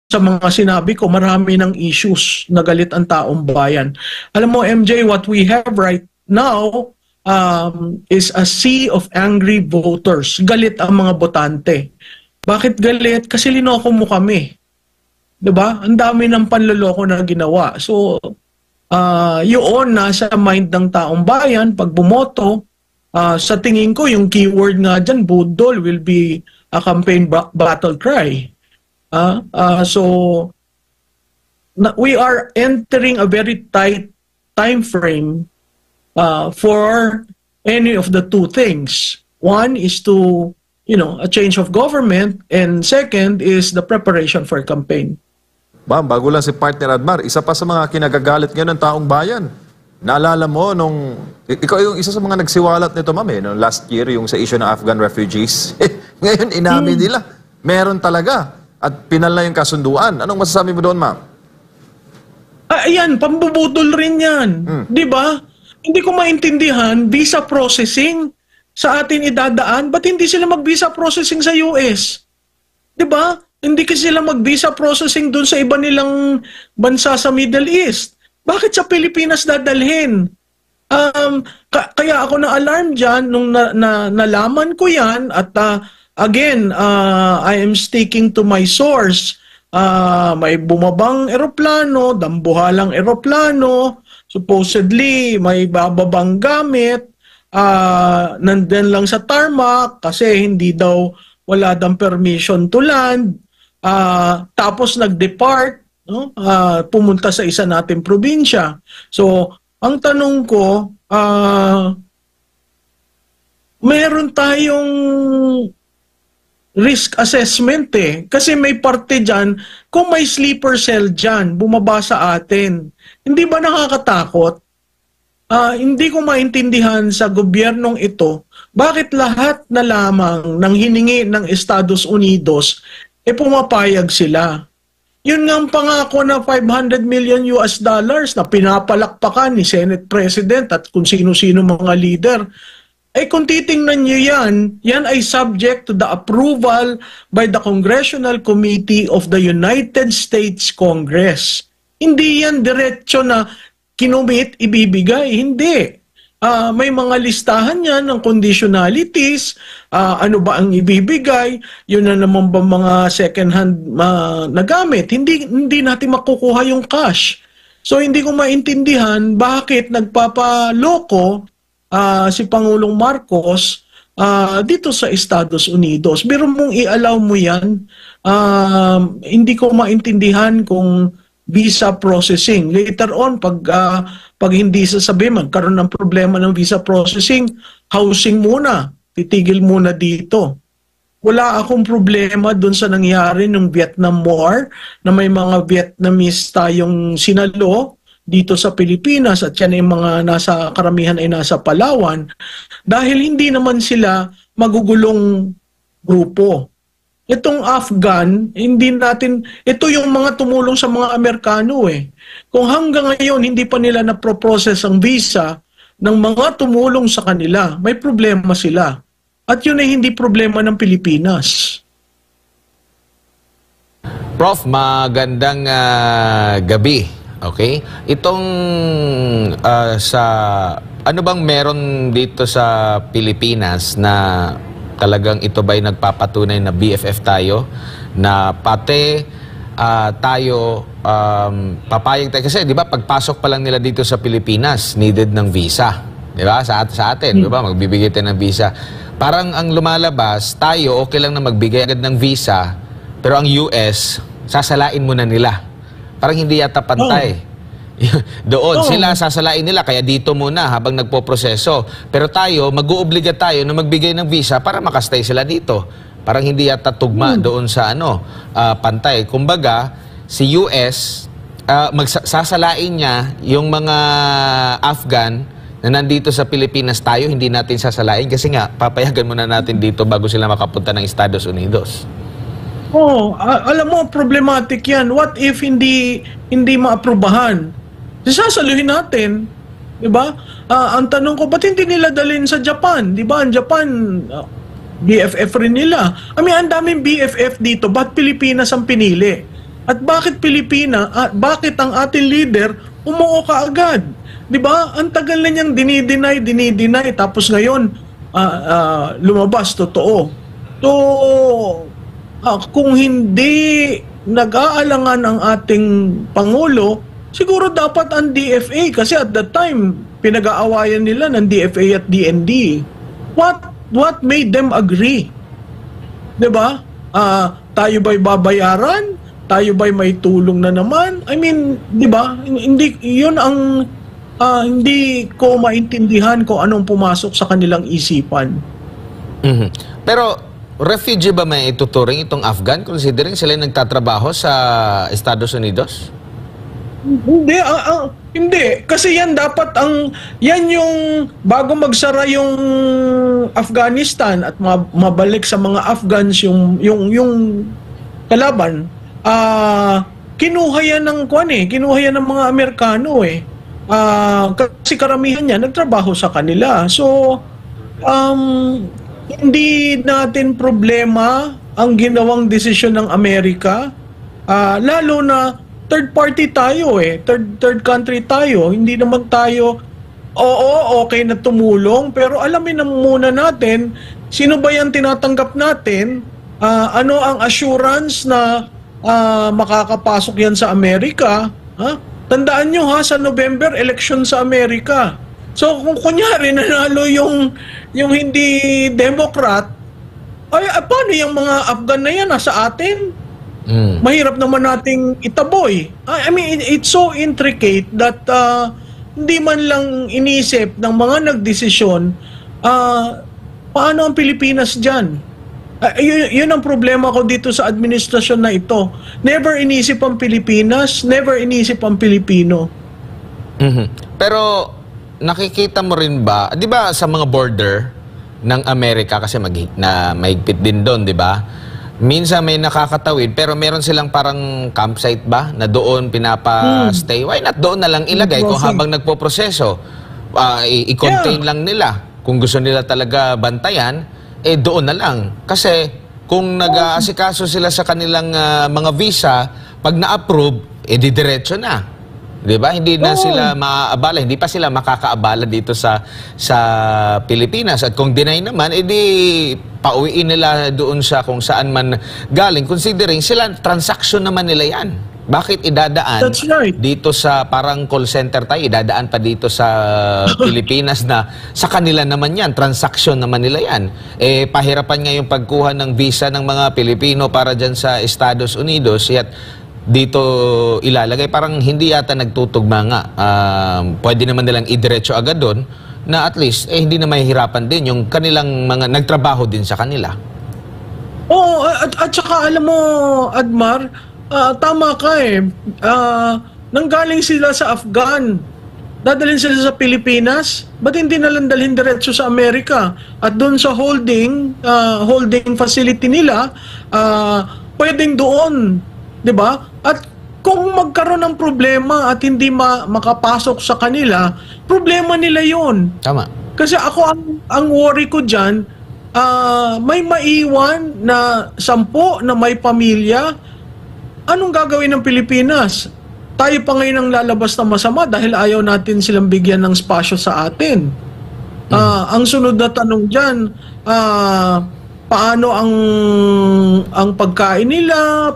sa mga sinabi ko, marami ng issues na galit ang taong bayan. Alam mo, MJ, what we have right now is a sea of angry voters. Galit ang mga botante. Bakit galit? Kasi linoko mo kami. 'Di ba? Ang dami ng panloloko na ginawa. So, yun nasa mind ng taong bayan pag bumoto. Sa tingin ko, yung keyword nga dyan, budol, will be a campaign battle cry. So, we are entering a very tight time frame for any of the two things. One is to, a change of government, and second is the preparation for campaign. Ma'am, bago lang si partner Admar, isa pa sa mga kinagagalit ngayon ng taong bayan. Naalala mo ikaw yung isa sa mga nagsiwalat nito, ma'am, nung last year, yung sa issue ng Afghan refugees. Ngayon, inamin nila. Meron talaga. At pinal na yung kasunduan. Anong masasabi mo doon, ma'am? Ayan, pambubudol rin yan. Di ba? Hindi ko maintindihan, visa processing sa atin idadaan, ba't hindi sila mag-visa processing sa US? Di ba? Hindi kasi sila mag-visa processing doon sa iba nilang bansa sa Middle East. Bakit sa Pilipinas dadalhin? Kaya ako na-alarm dyan nung nalaman ko yan at again, I am sticking to my source. May bumabang eroplano, dambuhalang eroplano, supposedly may bababang gamit, nandun lang sa tarmac kasi hindi daw wala daw permission to land. Tapos nag-depart, pumunta sa isa nating probinsya. So, ang tanong ko, meron tayong risk assessment Kasi may parte dyan, kung may sleeper cell dyan, bumaba sa atin. Hindi ba nakakatakot? Hindi ko maintindihan sa gobyernong ito, bakit lahat na lamang ng hiningi ng Estados Unidos, pumapayag sila. Yun nga ang pangako na $500 million na pinapalakpakan ni Senate President at kung sino-sino mga leader. Kung titingnan nyo yan ay subject to the approval by the Congressional Committee of the United States Congress. Hindi yan diretso na kinumit, ibibigay. Hindi. May mga listahan yan ng conditionalities, ano ba ang ibibigay, yun na naman ba mga second-hand na gamit. Hindi natin makukuha yung cash. So hindi ko maintindihan bakit nagpapaloko si Pangulong Marcos dito sa Estados Unidos. Pero mong i-allow mo yan, hindi ko maintindihan kung visa processing. Later on, pag hindi sasabihin, magkaroon ng problema ng visa processing, housing muna, titigil muna dito. Wala akong problema dun sa nangyari ng Vietnam War, na may mga Vietnamese tayong sinalo dito sa Pilipinas at yan ay mga karamihan ay nasa Palawan, dahil hindi naman sila magugulong grupo. Itong Afghan, ito yung mga tumulong sa mga Amerikano Kung hanggang ngayon hindi pa nila na-process ang visa ng mga tumulong sa kanila, may problema sila. At yun ay hindi problema ng Pilipinas. Prof, magandang gabi. Okay? Itong ano bang meron dito sa Pilipinas na talagang ito ba'y nagpapatunay na BFF tayo, na pati tayo papayag tayo, kasi di ba pagpasok pa lang nila dito sa Pilipinas needed ng visa, di ba, sa atin, di ba, magbibigay tayo ng visa. Parang ang lumalabas, tayo okay lang na magbigay agad ng visa, pero ang US sasalain muna nila, parang hindi yata pantay. Doon sila sasalain nila, kaya dito muna habang nagpo-proseso. Pero tayo, mag-uubliga tayo na magbigay ng visa para makastay sila dito. Parang hindi yata tugma doon sa pantay. Kumbaga, si US, sasalain niya yung mga Afghan na nandito sa Pilipinas, tayo hindi natin sasalain kasi nga, papayagan muna natin dito bago sila makapunta ng Estados Unidos. Alam mo, problematic yan. What if hindi maaprubahan? Sasaluhin natin, 'di ba? Ang tanong ko, ba't hindi nila dalhin sa Japan? 'Di ba? Ang Japan BFF rin nila. Ang daming BFF dito, ba't Pilipinas ang pinili? At bakit bakit ang ating leader umuo kaagad? 'Di ba? Ang tagal na niyang dinideny, tapos ngayon lumabas totoo. So, kung hindi nag-aalangan ang ating Pangulo, siguro dapat ang DFA, kasi at that time, pinag-aawayan nila ng DFA at DND. What made them agree? 'Di ba? Tayo ba'y babayaran? Tayo ba'y may tulong na naman? I mean, 'di ba? Hindi 'yun ang hindi ko maintindihan kung anong pumasok sa kanilang isipan. Pero refugee ba may ituturing itong Afghan considering sila nagtatrabaho sa Estados Unidos? Hindi, kasi yan dapat yan yung bago magsara yung Afghanistan at mabalik sa mga Afghans yung kalaban, kinuha yan ng mga Amerikano kasi karamihan niya nagtrabaho sa kanila. So hindi natin problema ang ginawang desisyon ng Amerika, lalo na third party tayo third country tayo, hindi naman tayo okay na tumulong, pero alamin na muna natin sino ba yan tinatanggap natin, ano ang assurance na makakapasok yan sa Amerika. Tandaan nyo sa November election sa Amerika. So kung kunyari nanalo yung hindi Democrat, paano yung mga Afghan na yan nasa atin? Mahirap naman nating itaboy. I mean, it's so intricate that hindi man lang inisip ng mga nagdesisyon paano ang Pilipinas dyan. Yun ang problema ko dito sa administrasyon na ito. Never inisip ang Pilipinas, never inisip ang Pilipino. Pero nakikita mo rin ba, di ba sa mga border ng Amerika, kasi mahigpit din doon, di ba? Minsan may nakakatawid, pero meron silang parang campsite ba na doon pinapa-stay? Why not doon na lang ilagay kung habang nagpo-proseso? I-contain lang nila. Kung gusto nila talaga bantayan, doon na lang. Kasi kung nag-aasikaso sila sa kanilang mga visa, pag na-approve, didiretso na. 'Di ba? Hindi na sila maaabala, hindi pa sila makakaabala dito sa Pilipinas. At kung deny naman, pauwiin nila doon sa kung saan man galing. Considering sila, transaction naman nila 'yan. Bakit idadaan dito sa parang call center tayo, idadaan pa dito sa Pilipinas na sa kanila naman 'yan, transaction naman nila 'yan. Pahirapan nga yung pagkuha ng visa ng mga Pilipino para diyan sa Estados Unidos, yet dito ilalagay, parang hindi yata nagtutugma nga. Pwede naman nilang idiretso agad doon na at least hindi na mahihirapan din yung kanilang mga nagtrabaho din sa kanila. Oo, at saka alam mo, Admar, tama ka nanggaling sila sa Afghan, dadalhin sila sa Pilipinas, ba't hindi nalang dalhin diretso sa Amerika? At doon sa holding facility nila, pwedeng doon, 'di ba? At kung magkaroon ng problema at hindi makapasok sa kanila, problema nila 'yon. Tama. Kasi ako ang worry ko diyan, may maiwan na 10 na may pamilya, anong gagawin ng Pilipinas? Tayo pa ngayon ang lalabas na masama dahil ayaw natin silang bigyan ng spasyo sa atin. Ang sunod na tanong diyan, paano ang pagkain nila,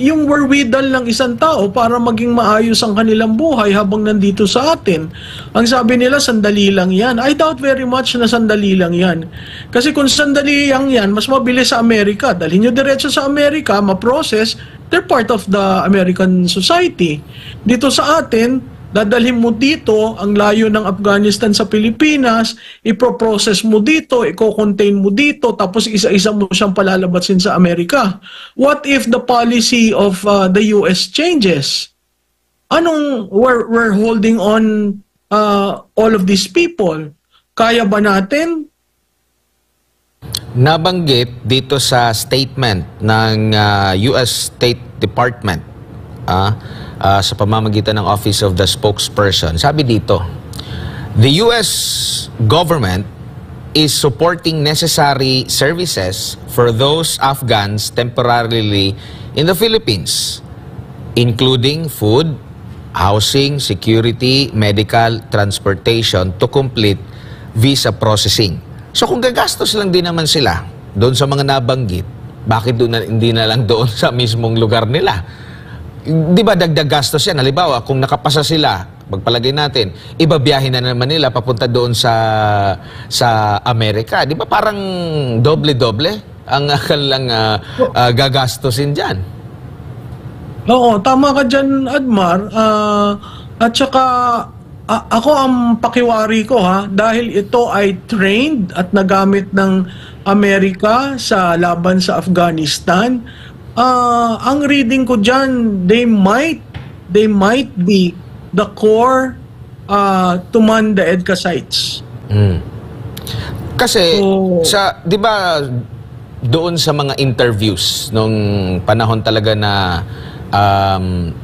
yung wherewithal ng isang tao para maging maayos ang kanilang buhay habang nandito sa atin. Ang sabi nila, sandali lang yan. I doubt very much na sandali lang yan. Kasi kung sandali lang yan, mas mabilis sa Amerika. Dalhin nyo diretso sa Amerika, ma-process, they're part of the American society. Dito sa atin, dadalhin mo dito, ang layo ng Afghanistan sa Pilipinas, ipoprocess mo dito, i-contain mo dito, tapos isa-isa mo siyang palalabasin sa Amerika. What if the policy of the US changes? We're holding on all of these people. Kaya ba natin? Nabanggit dito sa statement ng US State Department, sa pamamagitan ng Office of the Spokesperson. Sabi dito, the US government is supporting necessary services for those Afghans temporarily in the Philippines, including food, housing, security, medical, transportation to complete visa processing. So kung gagastos lang din naman sila doon sa mga nabanggit, bakit hindi na lang doon sa mismong lugar nila? Di ba dagdag gastos yan? Halimbawa, kung nakapasa sila, magpalagay natin, ibabiyahin na naman nila papunta doon sa Amerika. Di ba parang doble-doble ang kanilang gagastosin dyan? Oo, tama ka dyan, Admar. At saka, ako ang pakiwari ko dahil ito ay trained at nagamit ng Amerika sa laban sa Afghanistan. Ang reading ko dyan, they might be the core to man the EDCA sites. Kasi, di ba, doon sa mga interviews nung panahon talaga na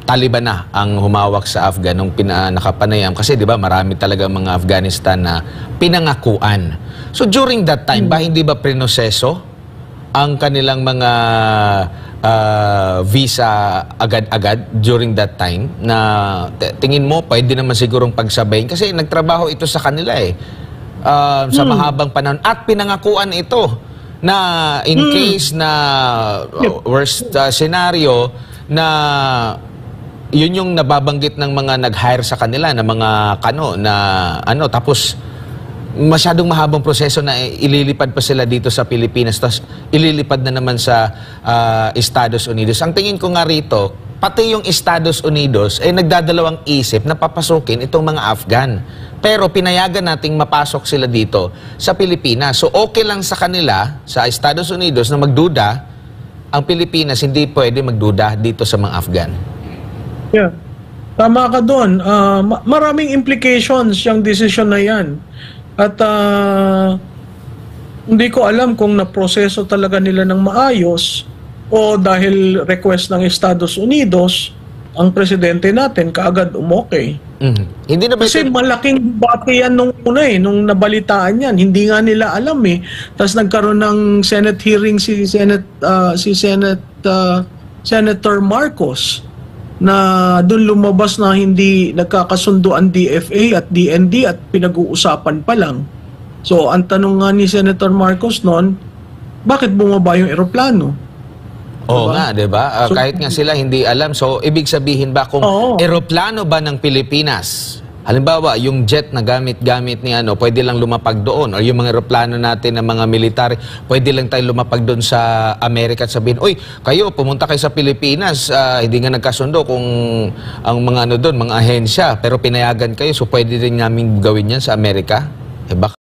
Taliban na ang humawak sa Afghan nung nakapanayam. Kasi di ba marami talaga mga Afghanistan na pinangakuan. So during that time, hindi ba prinoseso ang kanilang mga visa agad-agad during that time na tingin mo pwede naman sigurong pagsabayin? Kasi nagtrabaho ito sa kanila sa mahabang panahon at pinangakuan ito na in case na worst scenario na yun yung nababanggit ng mga nag-hire sa kanila na mga tapos masyadong mahabang proseso na ililipad pa sila dito sa Pilipinas tapos ililipad na naman sa Estados Unidos. Ang tingin ko nga rito, pati yung Estados Unidos nagdadalawang isip na papasukin itong mga Afghan. Pero pinayagan nating mapasok sila dito sa Pilipinas. So okay lang sa kanila, sa Estados Unidos na magduda. Ang Pilipinas hindi pwede magduda dito sa mga Afghan. Yeah. Tama ka doon. Maraming implications yung decision na yan. At hindi ko alam kung naproseso talaga nila ng maayos o dahil request ng Estados Unidos, ang presidente natin kaagad umokay. Hindi na ba Kasi malaking debate yan nung una nung nabalitaan yan. Hindi nga nila alam Tapos nagkaroon ng Senate hearing si Senator Marcos na doon lumabas na hindi nagkakasundo ang DFA at DND at pinag-uusapan pa lang. So ang tanong nga ni Senator Marcos noon, bakit bumaba yung eroplano? Oo nga, di ba? Kahit nga sila hindi alam. So, ibig sabihin ba kung eroplano ba ng Pilipinas, halimbawa, yung jet na gamit-gamit ni pwede lang lumapag doon, o yung mga eroplano natin ng mga military, pwede lang tayo lumapag doon sa Amerika at sabihin, uy, kayo, pumunta kayo sa Pilipinas, hindi nga nagkasundo kung ang mga doon, mga ahensya, pero pinayagan kayo, so pwede rin namin gawin yan sa Amerika? Eh, baka